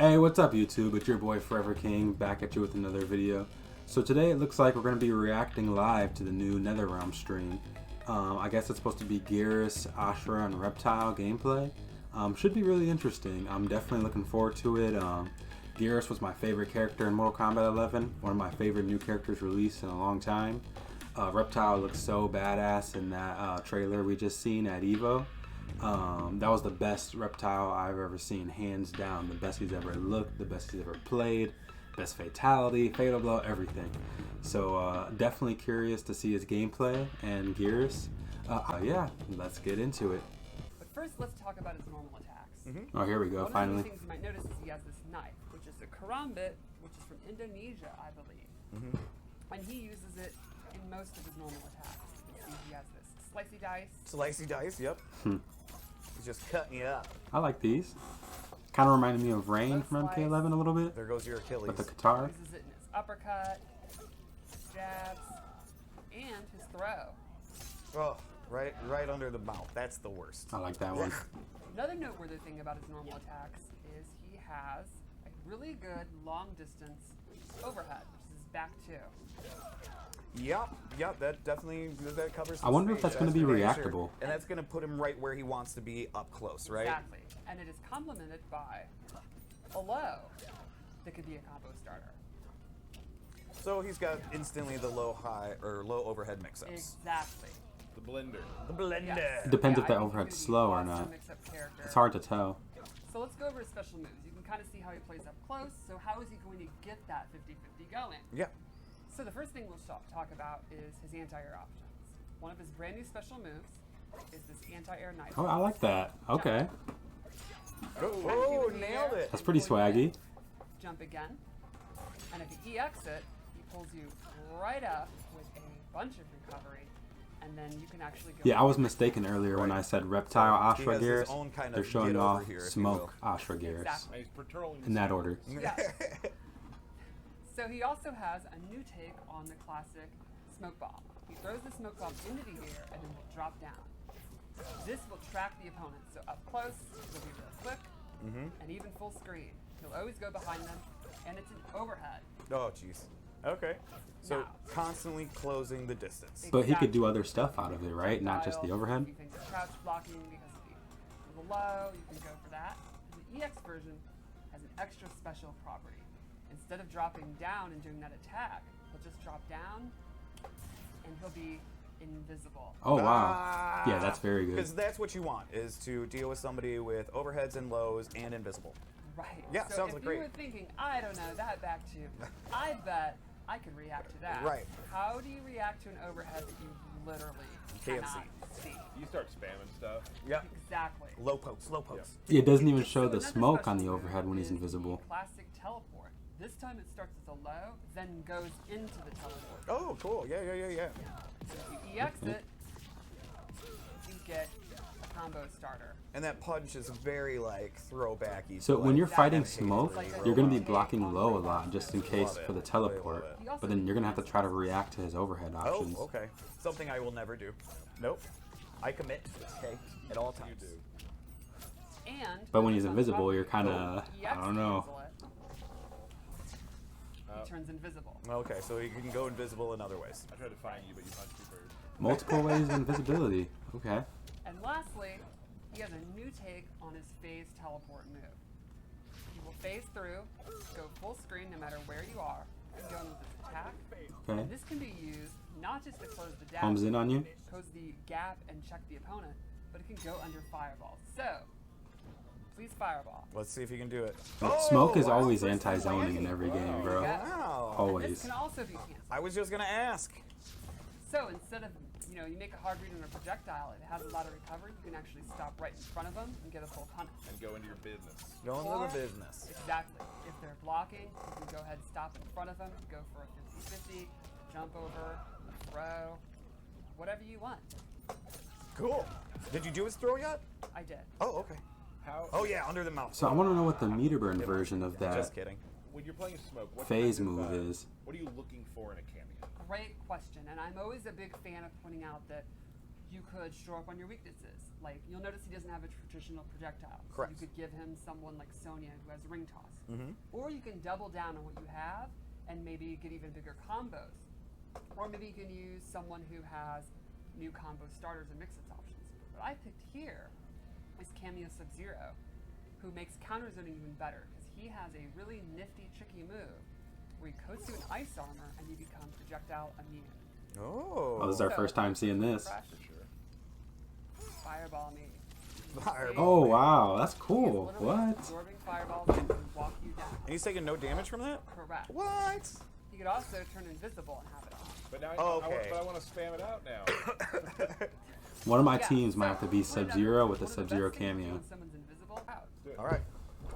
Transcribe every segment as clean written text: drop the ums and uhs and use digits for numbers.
Hey, what's up YouTube? It's your boy Forever King back at you with another video. So today it looks like we're going to be reacting live to the new NetherRealm stream. I guess it's supposed to be Geras, Ashrah, and Reptile gameplay. Should be really interesting. I'm definitely looking forward to it. Geras was my favorite character in Mortal Kombat 11, one of my favorite new characters released in a long time. Reptile looks so badass in that trailer we just seen at EVO. That was the best Reptile I've ever seen, hands down. The best he's ever looked, the best he's ever played, best fatality, fatal blow, everything. So definitely curious to see his gameplay and Geras. Yeah, let's get into it. But first, let's talk about his normal attacks. Oh, here we go, finally. One of the things you might notice is he has this knife, which is a karambit, which is from Indonesia, I believe. And he uses it in most of his normal attacks. You can see he has this slicey dice. Slicey dice, yep. He's just cutting you up. I like these. Kind of reminded me of Rain from MK11 a little bit. There goes your Achilles. With the guitar. He uses it in his uppercut, his jabs, and his throw. Oh, right under the mouth. That's the worst. I like that one. Another noteworthy thing about his normal attacks is he has a really good long distance overhead, which is his back two. Yep, that definitely covers. I wonder if that's going to be reactable. And that's going to put him right where he wants to be, up close, right? Exactly, and it is complemented by a low that could be a combo starter. So he's got instantly the low overhead mix-ups. Exactly. The blender. The blender. Yes. It depends if I that think overhead's he's slow or awesome not. mix-up character. It's hard to tell. So let's go over his special moves. You can kind of see how he plays up close. So how is he going to get that 50-50 going? Yeah. So the first thing we'll talk about is his anti-air options. One of his brand new special moves is this anti-air knife. Oh, I like that. Okay. Oh, nailed it. That's pretty swaggy. Jump again. And if you EX it, he pulls you right up with a bunch of recovery. And then you can actually go. Yeah, I was mistaken earlier when I said Reptile Ashrah He has his Geras. own kind of They're showing get over off here, if you Smoke Ashrah Geras. Exactly. He's patrolling In that order. Yeah. So he also has a new take on the classic smoke bomb. He throws the smoke bomb into the air and then will drop down. This will track the opponent. So up close, it'll be real quick, and even full screen. He'll always go behind them, and it's an overhead. Oh, jeez. Okay. So Now. constantly closing the distance. But he could do other stuff out of it, right? Not just the overhead? You think it's crouch blocking because of the low, you can go for that. And the EX version has an extra special property. Instead of dropping down and doing that attack, he'll just drop down and he'll be invisible. Oh, wow. Yeah, that's very good. Because that's what you want, is to deal with somebody with overheads and lows and invisible. Right. Yeah, so sounds if like you great. were thinking, I don't know, that back two, I bet I could react to that. Right. How do you react to an overhead that you literally Can't cannot see? You start spamming stuff. Yep. Exactly. Low pokes, low pokes. Yeah, it doesn't even show So the another smoke on special the move overhead when he's is the invisible. Classic teleport. This time it starts as a low, then goes into the teleport. Oh, cool. Yeah. So if you EX it, you get a combo starter. And that punch is very, like, throwbacky. So to, when like, you're fighting that smoke, hazy you're going to be robot. blocking low a lot just in case for the teleport. Love But then you're going to have to try to react to his overhead options. Oh, okay. Something I will never do. Nope. I commit, okay, at all times. You do. And But when he's invisible, you're kind of, EX I don't know. cancel it, he turns invisible. Okay, so you can go invisible in other ways. I tried to find you, but you punched me first. Multiple ways of invisibility. Okay. And lastly, he has a new take on his phase teleport move. He will phase through, go full screen no matter where you are, and go in with his attack. Okay. And this can be used not just to close the gap, Homes in on you. close the gap and check the opponent, but it can go under fireballs. So, please fireball. Let's see if you can do it. Smoke is wow, always first anti-zoning in landing. every game, bro. Yeah. Wow. And Always. this can also be canceled. I was just gonna ask. So instead of, you make a hard read on a projectile, it has a lot of recovery, you can actually stop right in front of them and get a full punish. And go into your business. Go into Or- the business. Exactly. If they're blocking, you can go ahead and stop in front of them, go for a 50-50, jump over, throw, whatever you want. Cool. Did you do his throw yet? I did. Oh, okay. How? Oh yeah, under the mouth. So I want to know what the meter burn version of that Just kidding. When you're playing smoke, what phase kind of, move is. What are you looking for in a cameo? Great question, and I'm always a big fan of pointing out that You could shore up on your weaknesses. Like, you'll notice he doesn't have a traditional projectile. So Correct. you could give him someone like Sonya who has ring toss. Mm-hmm. Or you can double down on what you have and maybe get even bigger combos. Or maybe you can use someone who has new combo starters and mix-its options. What I picked here is Cameo Sub-Zero, who makes counter zoning even better because he has a really nifty, tricky move where he coats you in ice armor and you become projectile immune. Oh. Oh, this is our first time seeing this. Fresh. For sure. Fireball me. Fireball. Oh wow, that's He is cool. literally What? absorbing fireballs and can walk you down. And he's taking no damage from that? Correct. What? He could also turn invisible and have it on. But now Okay. I want to spam it out now. One of my Yeah, teams might so have to be one of the- Sub-Zero with a one of the Sub-Zero best things cameo. when someone's invisible, out. Do it. All right.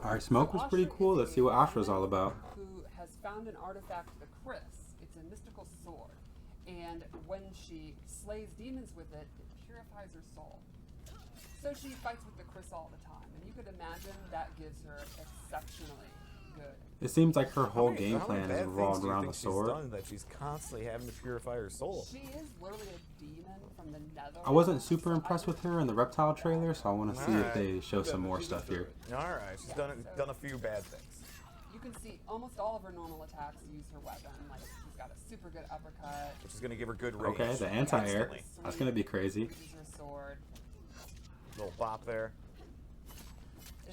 Alright, Smoke was pretty cool. Let's see what Ashrah's all about. Who has found an artifact, the Chris. It's a mystical sword. And when she slays demons with it, it purifies her soul. So she fights with the Chris all the time. And you could imagine that gives her exceptionally good. It seems like her whole game How plan many is bad revolved things do you around the think she's sword. done that she's constantly having to purify her soul? She is literally a demon from the nether. I wasn't super impressed with her in the reptile trailer, so I want to see if Alright. they show some more stuff here. All right, she's done a few bad things. You can see almost all of her normal attacks use her weapon. Like, she's got a super good uppercut. Which is going to give her good range. Okay, the anti-air. instantly. That's gonna be crazy. Uses her sword. Little bop there.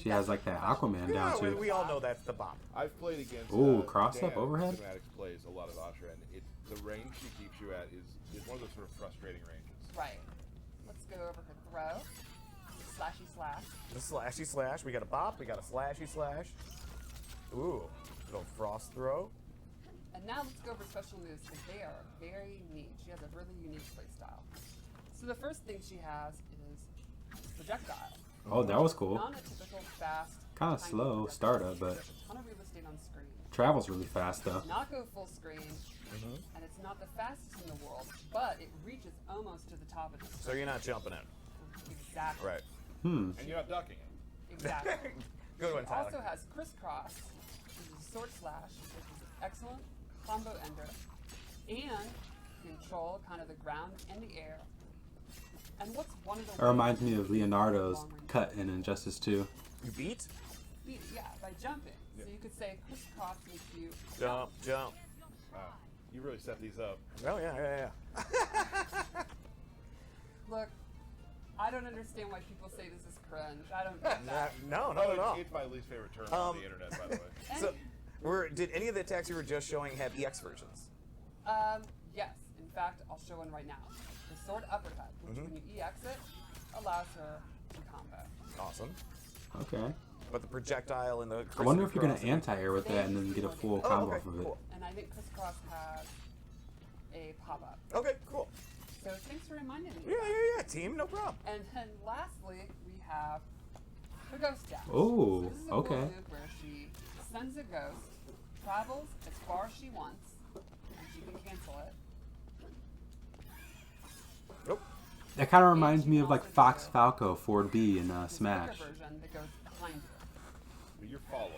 She has like that Aquaman Yeah, down we too. all know that's the bop. I've played against. Ooh, cross-up Dan, overhead? Schematics plays a lot of Ashrah, and the range she keeps you at is one of those sort of frustrating ranges. Right. Let's go over her throw. Slashy slash. The slashy slash. We got a bop. We got a slashy slash. Ooh, little frost throw. And now let's go over special moves because they are very neat. She has a really unique playstyle. So the first thing she has is projectile. Oh, that was cool. Not a typical fast. Kinda tiny slow projectile. startup, but There's a ton of real estate on screen. travels really fast though. Not go full screen, and it's not the fastest in the world, but it reaches almost to the top of the screen. So you're not jumping in. Exactly. Right. And you're not ducking it. Exactly. Good one, It Tyler. also has crisscross, which is a sword slash, which is an excellent combo ender, and control kind of the ground and the air. And what's one of the It reminds me of Leonardo's cut in Injustice 2. You beat? Yeah, by jumping. So you could say crisscross makes you Jump, jump. Wow, you really set these up. Oh, yeah. Look, I don't understand why people say this is cringe. I don't get that. No, not Oh, at all. it's my least favorite term on the internet, by the way. So, did any of the attacks you were just showing have EX versions? Yes. In fact, I'll show one right now. The sword uppercut, which when you EX it, allows her to combo. Awesome. Okay. But the projectile and the I wonder if you're gonna crisscross- anti-air with that and then get a full Oh, combo okay, off of it. cool. And I think crisscross has a pop-up. Okay, cool. So thanks for reminding me. Yeah, team, no problem. And then lastly, we have the ghost dash. Oh, So this is a okay. cool move where she sends a ghost, travels as far as she wants, and she can cancel it. Nope. That kind of reminds me of like Fox Falco 4B in There's a Smash. quicker version that goes behind you. But you're followed.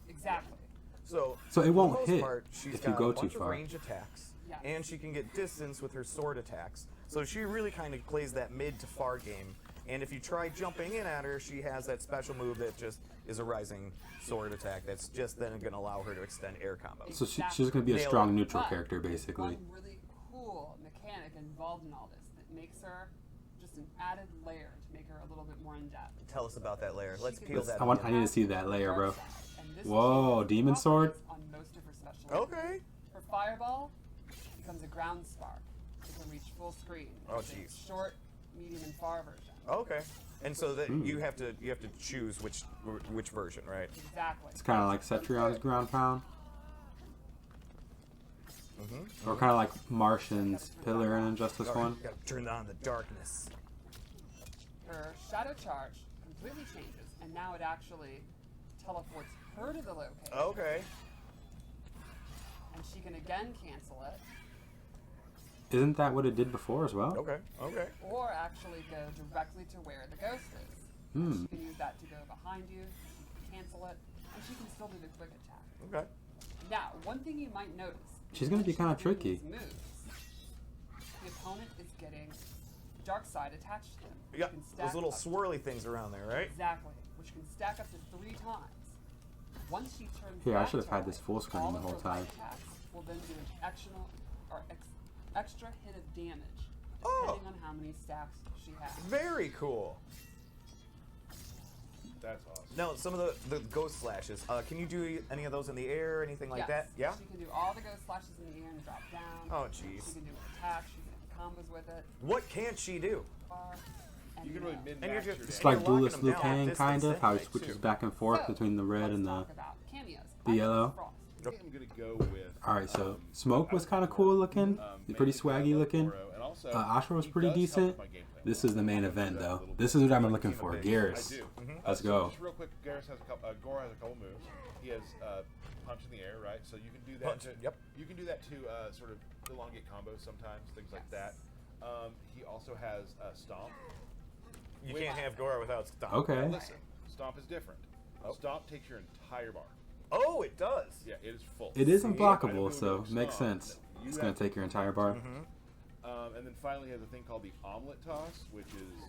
Exactly. So So it for won't the most hit part, she's if you got go a too bunch far. Of range attacks, Yes. and she can get distance with her sword attacks. So she really kind of plays that mid to far game. And if you try jumping in at her, she has that special move that just is a rising sword attack. That's just then going to allow her to extend air combos. So she's gonna be a Nailed strong it. neutral But character basically. One really cool mechanic involved in all this that makes her just an added layer to make her a little bit more in depth. Tell us about that layer. Let's She peel can that. I onion. need to see that layer, bro. Dark side, and this Whoa, changes demon sword? properties on most of her special moves. Okay. Her fireball becomes a ground spark. It can reach full screen. Oh, It's a jeez. Short, medium, and far version. Okay. And so that you have to choose which version, right? Exactly. It's kind of like Cetrion's ground pound, Mm-hmm. or kind of like Martian's pillar in Injustice 1. Got to turn on the darkness. Her shadow charge completely changes, and now it actually teleports her to the location. Okay. And she can again cancel it, Isn't that what it did before as well? Okay. Okay. or actually go directly to where the ghost is. Hmm. She can use that to go behind you, she can cancel it, and she can still do the quick attack. Okay. Now, one thing you might notice. She's is gonna when be kinda she's doing tricky. these moves, the opponent is getting dark side attached to them. which Yeah, can stack those little up to- swirly things around there, right? Exactly, which can stack up to 3 times. Once she turns Here, I back should have to had this life, full screen all the of whole her time. light attacks will then do an extra hit of damage, Oh. depending on how many stacks she has. Very cool. That's awesome. Now, some of the ghost slashes. Can you do any of those in the air, anything like Yes, that? Yeah. She can do all the ghost slashes in the air and drop down. Oh, jeez. She can do attacks. She can do combos with it. What can't she do? And You can really And min-max you're your just- It's damage. like you're locking Duelist them Liu down Kang, distance kind of, how he anyway, switches too. back and forth So, between the red let's and talk the. about cameos. the I yellow. think Frost. I think I'm gonna go with. Alright, so Smoke was kind of cool looking, pretty swaggy looking. Ashrah was pretty decent. This is the main event, though. This is what I'm looking for. I Geras. do. Let's So go. Just real quick, Geras has a couple. Goro has a couple moves. He has punch in the air, right? So you can do that. Punch, To, yep. You can do that to sort of elongate combos sometimes, things like that. Yes. He also has stomp. You Which- can't have Goro without Stomp. Okay. Listen, stomp is different. Oh. Stomp takes your entire bar. Oh, it does. Yeah, it is full. It is See, unblockable, I so know makes Stomp, sense. you It's gonna have- take your entire bar. And then finally, he has a thing called the omelet toss, which is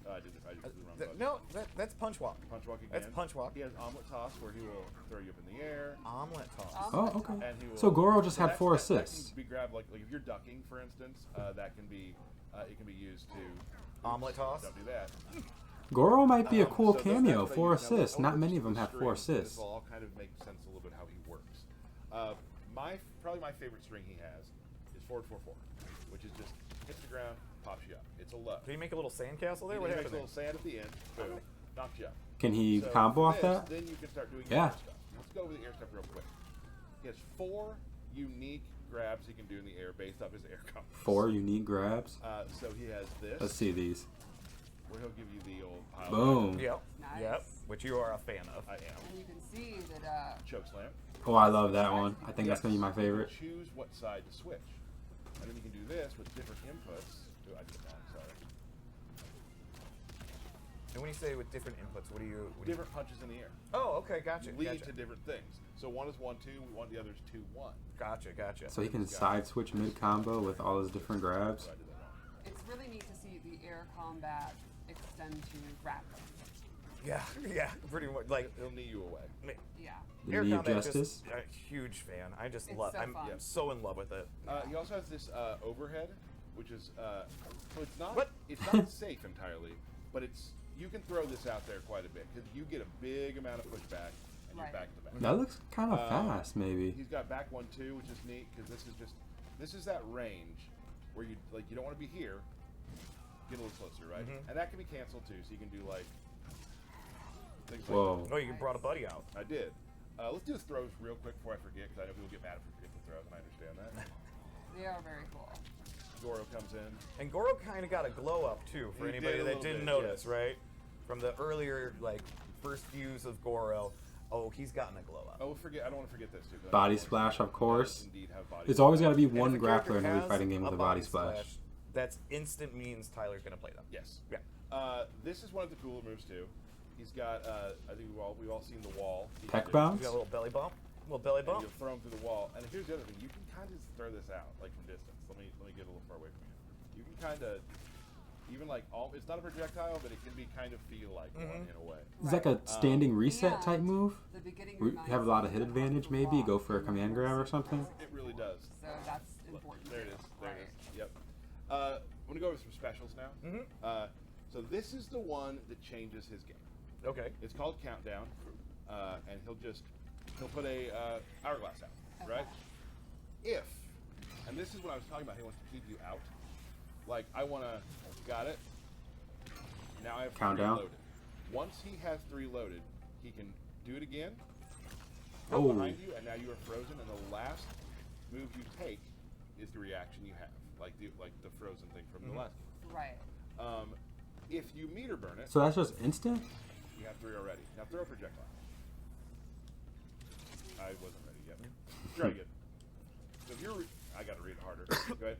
I did the wrong button. No, that's punch walk. Punch walk again. That's punch walk. He has omelet toss where he will throw you up in the air. Omelet toss. Oh, okay. And he will, So Goro just had that- 4 that- that assists. can be grabbed like if you're ducking, for instance. That can be it can be used to Omelet toss? Don't do that. Goro might be a cool So those cameo. guys 4 that you- now, assists. Not over many of the them have 4 string, assists. This will all kind of make sense a little bit how he works. Probably my favorite string he has is forward 4-4, which is just hits the ground, pops you up. It's a low. Did he make a little sandcastle there? He What makes a happened little sand at the end, boom, knocks you up. Can he So combo for off this, that? Then you can start doing Yeah. air stuff. Let's go over the air stuff real quick. He has 4 unique grabs he can do in the air based off his air combos. 4 unique grabs. So he has this, Let's see these. where he'll give you the old pile. Boom. Yep. Nice. Yep. Which you are a fan of. I am. And you can see that Choke slam. Oh, I love that one. I think that's gonna be my favorite. Choose what side to switch. And then you can do this with different inputs. Oh, I did it wrong, sorry. And when you say with different inputs, what do you? Different punches in the air. Oh, okay, gotcha. Lead Gotcha. to different things. So one is 1-2, the other is 2-1. Gotcha. So he can side switch mid combo with all his different grabs. So I did that wrong. it's really neat to see the air combat extend to grappling. Yeah, pretty much. Like, It'll knee you away. Yeah. The air knee of combat, justice. just a huge fan. I just It's love. so I'm fun. so in love with it. He also has this overhead, which is so it's not What? it's not safe entirely, but you can throw this out there quite a bit because you get a big amount of pushback and you're Right. back to back. That looks kind of fast, maybe. He's got back 1-2, which is neat because this is that range where you don't want to be here, get a little closer, right? And that can be canceled too, so you can do like things Whoa. like Oh, you brought a buddy out. I did. Let's do the throws real quick before I forget because I know people get mad if we forget the throws, and I understand that. They are very cool. Goro comes in. And Goro kind of got a glow up too for He anybody did a that little didn't bit, notice, yes. right? From the earlier first views of Goro, he's gotten a glow up. Oh, I don't want to forget this too. 'cause I Body know splash, of he does course. indeed have body It's always splash. got to be And if one a character grappler in every has fighting game with a body splash. That's instant means Tyler's gonna play them. Yes. Yeah. This is one of the cooler moves too. He's got. I think we've all seen the wall. He Tech can do. bounce? You got a little belly bump. Little belly And bump. you'll throw him through the wall. And here's the other thing: you can kind of throw this out like from distance. Let me get a little far away from you. You can kind of even it's not a projectile, but it can be kind of feel like one in a way. It's like a standing reset type And move. The beginning We reminds have a lot of me hit advantage, maybe. Go for a command grab or something. It really does. So that's important. There it is. There Right. it is. Yep. I'm gonna go over some specials now. So this is the one that changes his game. Okay. It's called Countdown, and he'll put a hourglass out, right? If, and this is what I was talking about, he wants to keep you out. Like got it. Now I have Countdown. 3 loaded. Once he has 3 loaded, he can do it again. Oh. Go behind you, and now you are frozen. And the last move you take is the reaction you have, like the frozen thing from the last game. Right. If you meter burn it, So that's just instant? you have 3 already. Now throw a projectile. I wasn't ready yet. Try again. So if you're, I got to read it harder. Go ahead.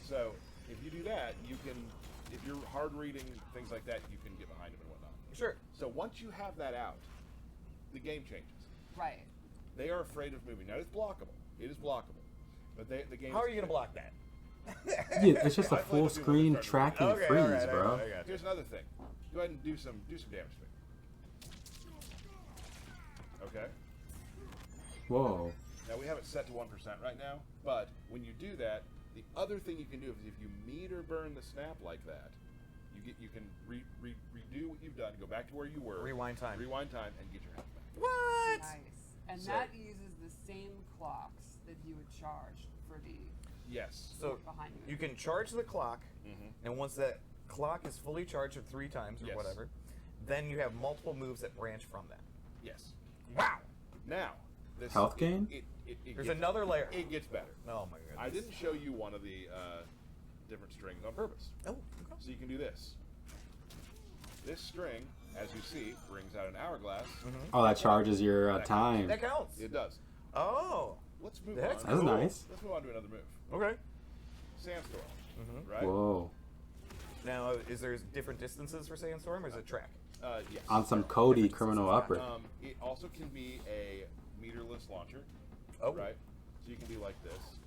So if you do that, you can. If you're hard reading things like that, you can get behind him and whatnot. Sure. So once you have that out, the game changes. Right. They are afraid of moving. Now it's blockable. It is blockable. But the game. How are you gonna block that? Yeah, it's just a I played full with you when we screen started tracking Okay, freeze, alright, bro. alright, I got you. Here's another thing. Go ahead and do some damage to me. Okay. Whoa. Now we have it set to 1% right now, but when you do that, the other thing you can do is if you meter burn the snap like that, you can redo what you've done, go back to where you were, Rewind time. and get your health back. What? Nice. And So- that uses the same clocks that you would charge for the Yes. So behind you. you can charge the clock, Mhm. and once that clock is fully charged at 3 times or Yes. whatever, then you have multiple moves that branch from that. Yes. Wow. Now, this Health gain? It There's gets, another layer. It gets better. Oh my goodness. I didn't show you one of the different strings on purpose. Oh. So you can do this. This string, as you see, brings out an hourglass. Oh, that charges your That time. That counts. It does. Oh. Let's move That's on. That's cool. nice. Let's move on to another move. Okay. Sandstorm. Mhm. Right? Whoa. Now, is there different distances for Sandstorm, or is it track? Yes. On some Cody criminal upper. It also can be a meterless launcher. Oh. Right? So you can be like this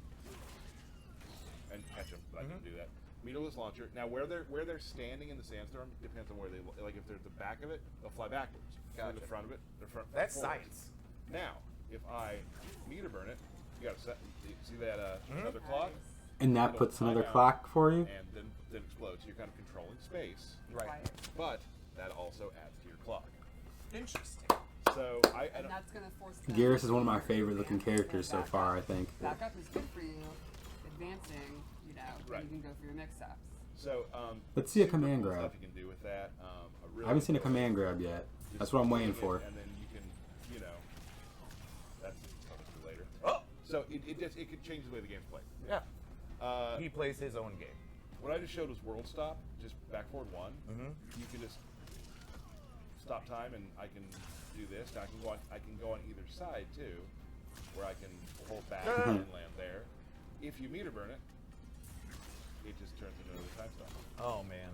and catch them, but I can do that. Meterless launcher. Now, where they're standing in the sandstorm depends on where they like. If they're at the back of it, they'll fly backwards. If they're in the Gotcha. front of it, they're That's forward. science. Now, if I meter burn it, you got to set. You see that another clock, And that puts another clock for you? and then explodes. So you're kind of controlling space, Right. but that also adds to your clock. Interesting. So and that's going to force them Geras is to one of my favorite looking characters so back far, I up. think. Back up is good for you. Advancing, Right. you can go for your mix-ups. So Let's see a super command cool grab. Stuff you can do with that. I haven't seen a command grab yet. That's what I'm waiting for. And then you can, that's probably later. Oh. So it could change the way the game's played. Yeah. He plays his own game. What I just showed was world stop, just back forward 1. Mhm. You can just stop time, and I can do this. Now I can go on either side too, where I can hold back and land there. If you meter burn it, it just turns into another time stop. Oh man.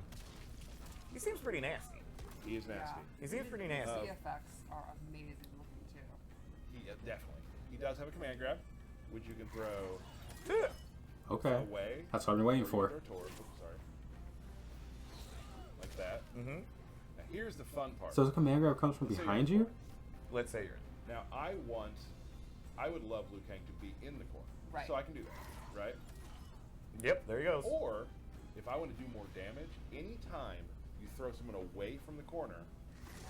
He seems pretty nasty. He is nasty. He seems pretty The nasty. effects are amazing looking too. He definitely. He does have a command grab, which you can throw Yeah. Okay. away. That's what I've been waiting or for. you throw towards. Oops, sorry. Like that. Mhm. Now here's the fun part. So the command grab comes from Let's say behind you're in you? Let's say you're in. Now I would love Liu Kang to be in the corner. Right. So I can do that, right? Yep. There he goes. Or if I want to do more damage, anytime you throw someone away from the corner,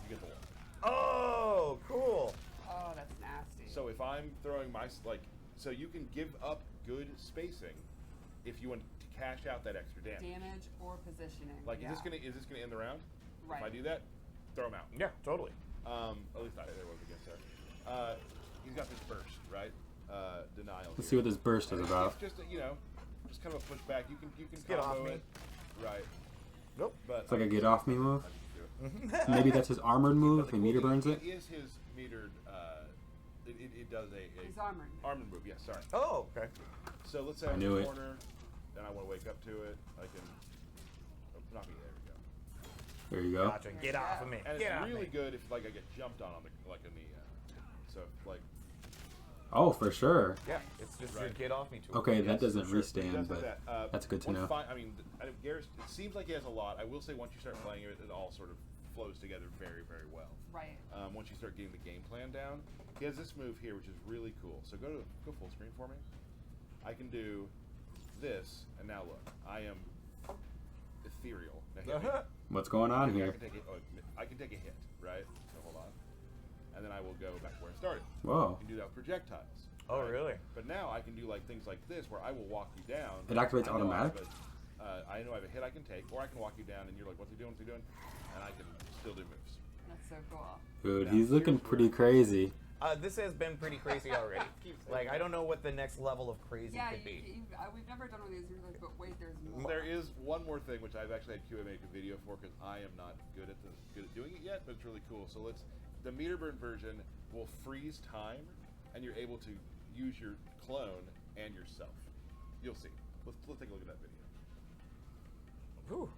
you get the wall. Oh, cool. Oh, that's nasty. So if I'm throwing so you can give up good spacing if you want to cash out that extra damage. Damage or positioning. Like yeah. is this gonna end the round? If I Right. do that, throw him out. Yeah, totally. At least there was against there. He's got this burst, right? Denial. Let's see what this burst is about. It's just just kind of a pushback. You can Get off combo me. it, right? Nope. But It's like a get off me move. I just do it. Maybe that's his armored But move the if he cool meter thing burns is it. It is his metered. It does a He's armored. armored move. Yes, sorry. Oh, okay. So let's say I I'm knew in it. the corner, then I want to wake up to it. I can. Oh, not me. There we go. There you go. Gotcha. Get off of me. And Get it's off really me. good if I get jumped on so Oh, for sure. Yeah, it's just your Right. get off me tool. Okay, that Yes, doesn't for sure. He restand, does but have that. that's good to once know. Geras, it seems like he has a lot. I will say once you start playing it, it all sort of flows together very, very well. Right. Once you start getting the game plan down, he has this move here, which is really cool. So go full screen for me. I can do this, and now look, I am ethereal. Now hit me. What's going on I here? can take a hit, right? So hold on, and then I will go back where I started. Whoa. I can do that with projectiles. Oh, right? really? But now I can do things like this, where I will walk you down. It activates I know I have automatic? I know I have a hit I can take, or I can walk you down, and you're like, "What's he doing? What's he doing?" And I can still do moves. That's so cool. Dude, Now, he's looking here's where- pretty crazy. This has been pretty crazy already. Like, I don't know what the next level of crazy Yeah, could be. we've never done one of these. You're like, but wait, there's more. There is one more thing which I've actually had QA make a video for because I am not good at doing it yet, but it's really cool. So the meter burn version will freeze time, and you're able to use your clone and yourself. You'll see. Let's take a look at that video. Whew.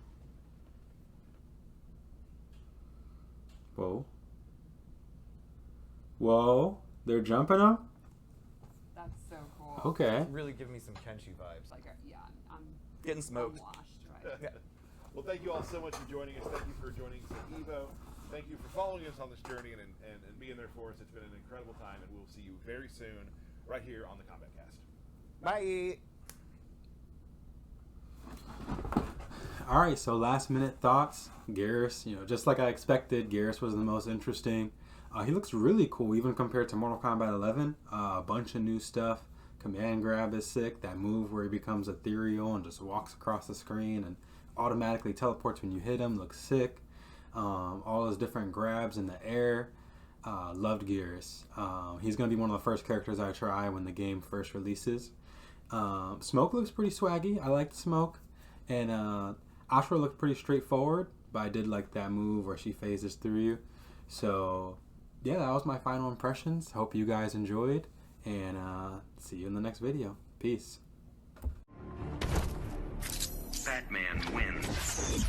Whoa. Whoa. They're jumping him? That's so cool. Okay. Really giving me some Kenshi vibes. Like, yeah, I'm Getting smoked. washed, right? Yeah. Well, thank you all so much for joining us. Thank you for joining us at Evo. Thank you for following us on this journey and being there for us. It's been an incredible time, and we'll see you very soon right here on the Kombat Kast. Bye. All right, so last minute thoughts. Geras, just like I expected, Geras was the most interesting. He looks really cool, even compared to Mortal Kombat 11. A bunch of new stuff. Command grab is sick. That move where he becomes ethereal and just walks across the screen and automatically teleports when you hit him looks sick. All his different grabs in the air. Loved Geras. He's going to be one of the first characters I try when the game first releases. Smoke looks pretty swaggy. I liked Smoke. And Ashrah looked pretty straightforward, but I did like that move where she phases through you. So, yeah, that was my final impressions. Hope you guys enjoyed. And see you in the next video. Peace. Batman wins.